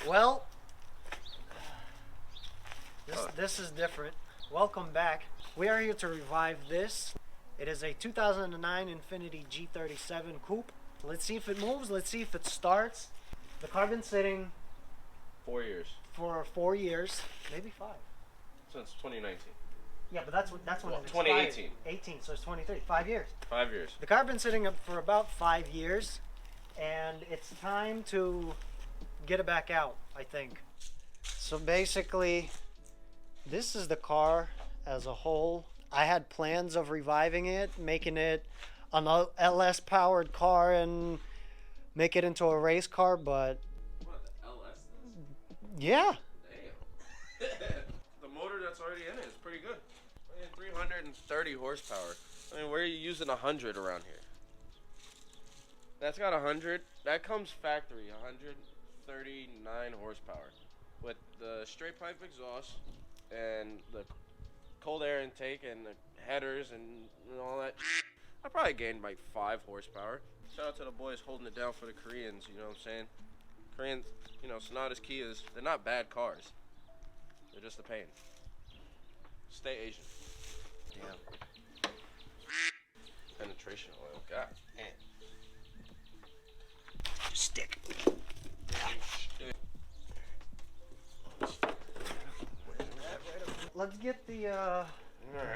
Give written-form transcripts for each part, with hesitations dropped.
Well, this is different. Welcome back. We are here to revive this. It is a 2009 Infiniti G37 coupe. Let's see if it moves. Let's see if it starts. The car been sitting 4 years. for 4 years, maybe 5. Since 2019. Yeah, but that's when Well, it expired. 2018. 18, so it's 23. 5 years. 5 years. The car been sitting up for about 5 years, and it's time to get it back out, I think. So basically, this is the car as a whole. I had plans of reviving it, making it an LS powered car and make it into a race car, but What, the LS? yeah. Damn. The motor that's already in it is pretty good. I mean, 330 horsepower. I mean, where are you using 100 around here? That's got 100. That comes factory, 139 horsepower. With the straight pipe exhaust and the cold air intake and the headers and all that. I probably gained like 5 horsepower. Shout out to the boys holding it down for the Koreans, you know what I'm saying? Koreans, you know, Sonatas, Kias, they're not bad cars. They're just a pain. Stay Asian. Damn. Penetration oil, god damn. Stick. Let's get the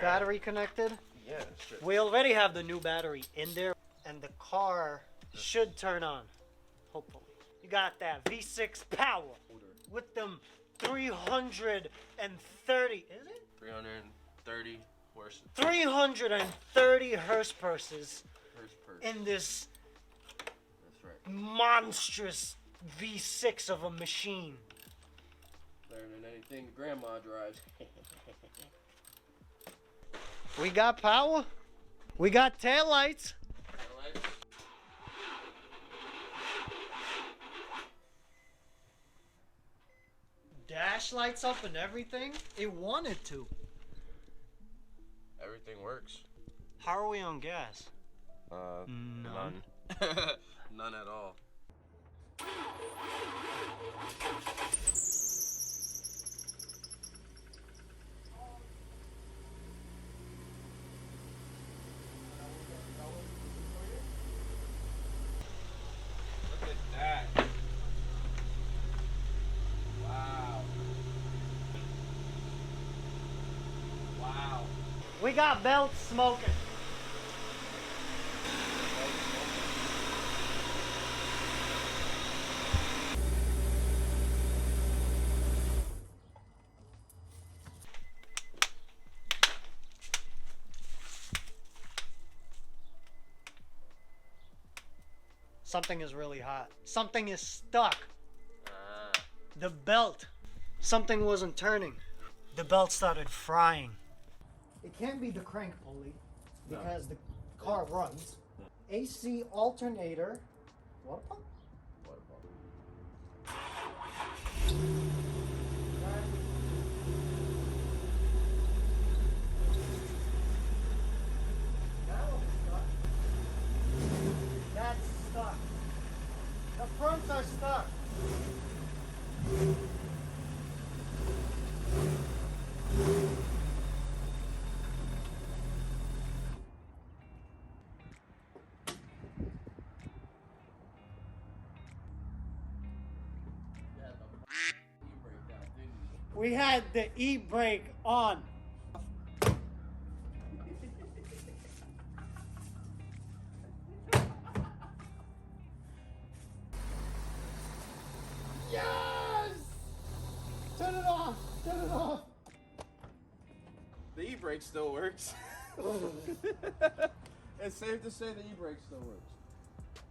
battery connected. Yeah, sure. We already have the new battery in there, and the car should turn on, hopefully. You got that V6 power with them 330, is it? 330 horses. 330 horse purses First person. in this That's right. monstrous V6 of a machine. Better than anything grandma drives. We got power. We got taillights. Dash lights up and everything. It wanted to. Everything works. How are we on gas? None. None at all. Look at that. Wow. Wow. We got belts smoking. Something is really hot. Something is stuck. The belt. Something wasn't turning. The belt started frying. It can't be the crank pulley because the car runs. AC alternator. Water pump? Water pump. That one's stuck. That's stuck. The fronts are stuck. We had the e-brake on. Yes! Turn it off! Turn it off! The e-brake still works. It's safe to say the e-brake still works.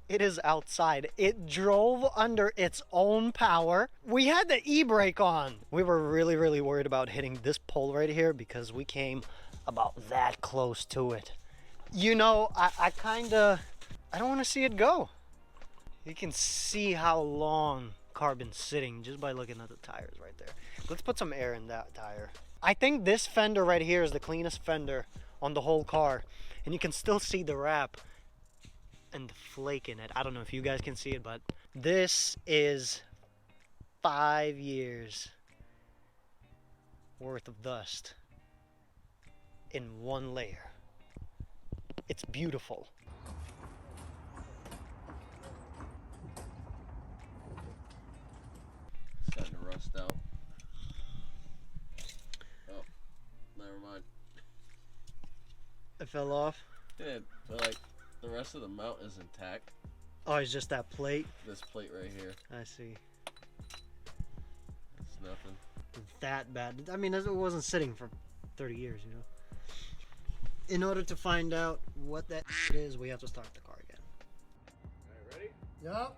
It is outside. It drove under its own power. We had the e-brake on. We were really, really worried about hitting this pole right here because we came about that close to it. You know, I don't want to see it go. You can see how long carbon's sitting just by looking at the tires right there. Let's put some air in that tire. I think this fender right here is the cleanest fender on the whole car. And you can still see the wrap and the flake in it. I don't know if you guys can see it, but this is 5 years worth of dust in one layer. It's beautiful. Starting to rust out. Oh, never mind. It fell off. Yeah, but like the rest of the mount is intact. Oh, it's just that plate. This plate right here. I see. It's nothing. That bad. I mean, it wasn't sitting for 30 years, you know. In order to find out what that is, we have to start the car again. Alright, ready? Yup.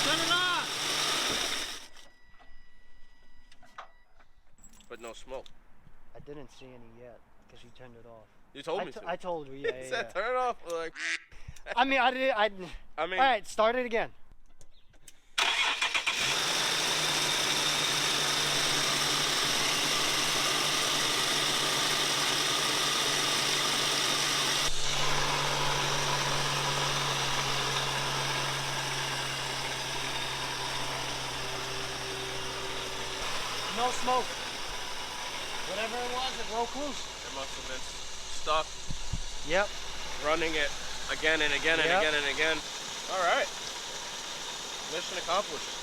Turn it off! But no smoke. I didn't see any yet because you turned it off. You told me to. I told you, yeah, You said turn it off. Like, I mean, I did. I mean, all right, start it again. No smoke. Whatever it was, it broke loose. it must have been stuck Yep. running it again and again and Yep. again and again. All right. Mission accomplished.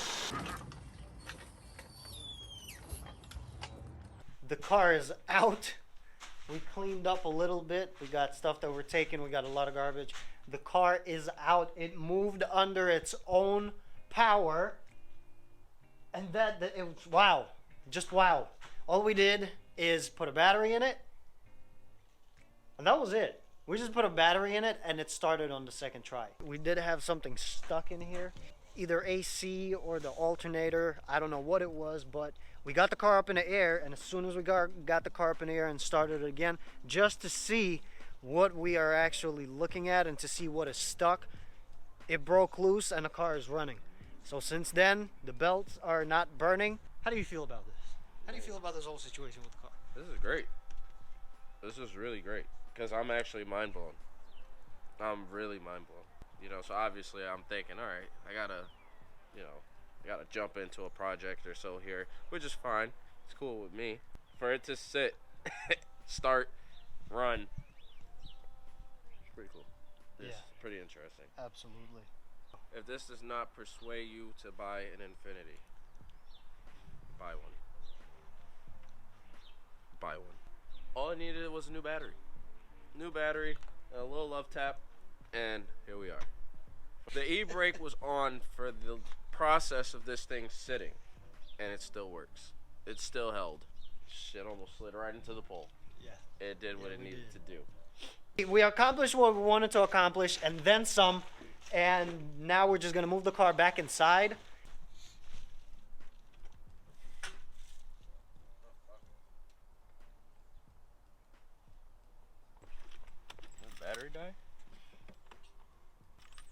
The car is out. We cleaned up a little bit. We got stuff that we're taking. We got a lot of garbage. The car is out. It moved under its own power. And it was wow. Just wow. All we did is put a battery in it. And that was it. We just put a battery in it and it started on the second try. We did have something stuck in here. Either AC or the alternator. I don't know what it was, but we got the car up in the air, and as soon as we got the car up in the air and started it again, just to see what we are actually looking at and to see what is stuck, it broke loose and the car is running. So since then, the belts are not burning. How do you feel about this? How do you feel about this whole situation with the car? This is great. This is really great because I'm actually mind blown. I'm really mind blown. You know, so obviously I'm thinking, all right, I gotta jump into a project or so here, which is fine. It's cool with me. For it to sit, start, run, pretty cool. It's pretty interesting. Absolutely. If this does not persuade you to buy an Infinity, buy one. Buy one. All I needed was a new battery. New battery, a little love tap, and here we are. The e-brake was on for the process of this thing sitting, and it still works. It still held. Shit almost slid right into the pole. Yeah. It did what it needed to do. We accomplished what we wanted to accomplish and then some, and now we're just gonna move the car back inside. Did battery die?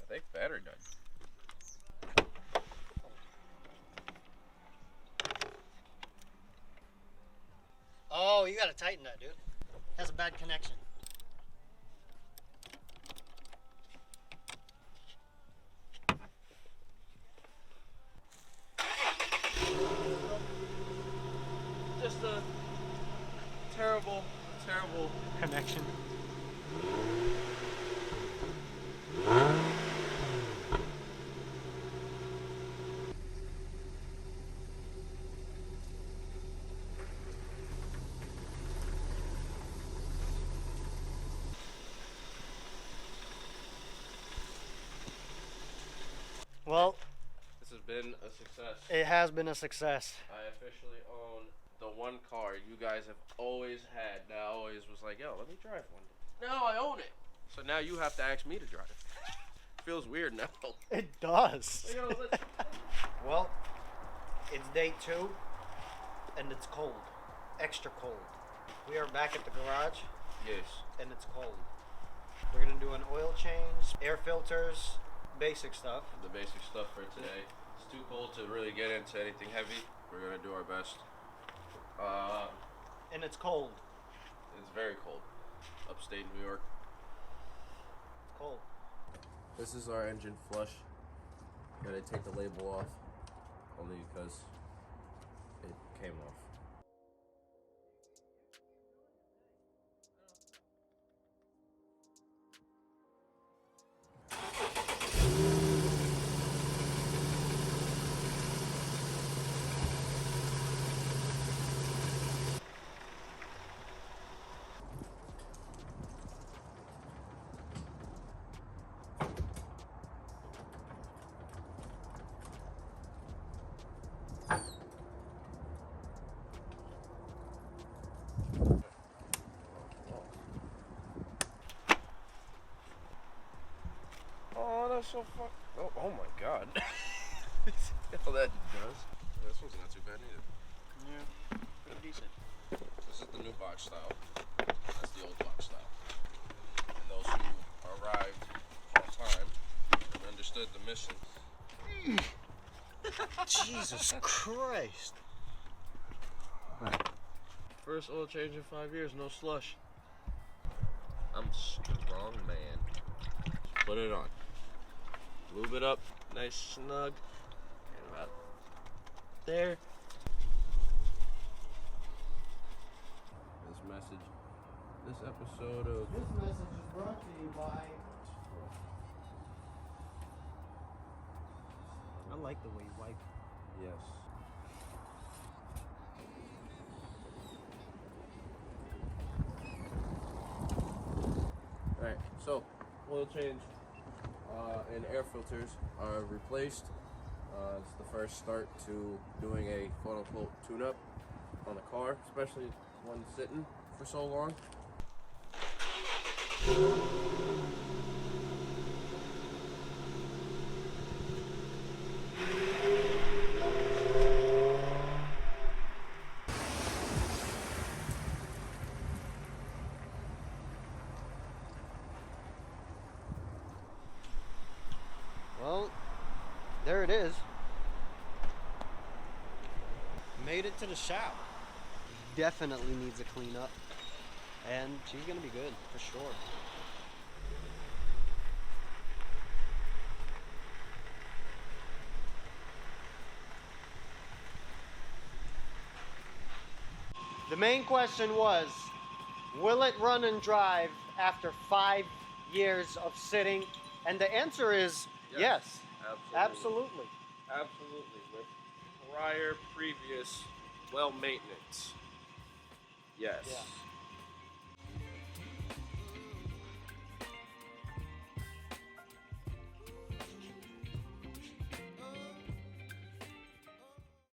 I think battery died. Oh, you gotta tighten that, dude. Has a bad connection. Just a terrible Connection. Well, This has been a success. it has been a success. I officially own the one car you guys have always had. That I always was like, yo, let me drive one. Now I own it. So now you have to ask me to drive. Feels weird now. It does. Yo, let's- Well, it's day 2, and it's cold. Extra cold. We are back at the garage, Yes. and it's cold. We're gonna do an oil change, air filters, basic stuff. The basic stuff for today. It's too cold to really get into anything heavy. We're gonna do our best. And it's cold. It's very cold. upstate New York. Cool. This is our engine flush. Gotta take the label off, only because it came off. Oh, that's so fuck. Oh my god. All that does. Yeah, this one's not too bad either. Yeah, pretty decent. This is the new box style. That's the old box style. And those who arrived on time and understood the mission. Jesus Christ. First oil change in 5 years, no slush. I'm a strong man. Just put it on. Move it up, nice snug. And about there. This episode of... This message is brought to you by... I like the way you wipe. Yes. Alright, so oil change and air filters are replaced. It's the first start to doing a quote-unquote tune-up on a car, especially one sitting for so long. Well, there it is. Made it to the shop. Definitely needs a cleanup. And she's gonna be good, for sure. The main question was, will it run and drive after 5 years of sitting? And the answer is yes. Absolutely. Absolutely. With prior, previous, well maintenance. Yes. Yeah.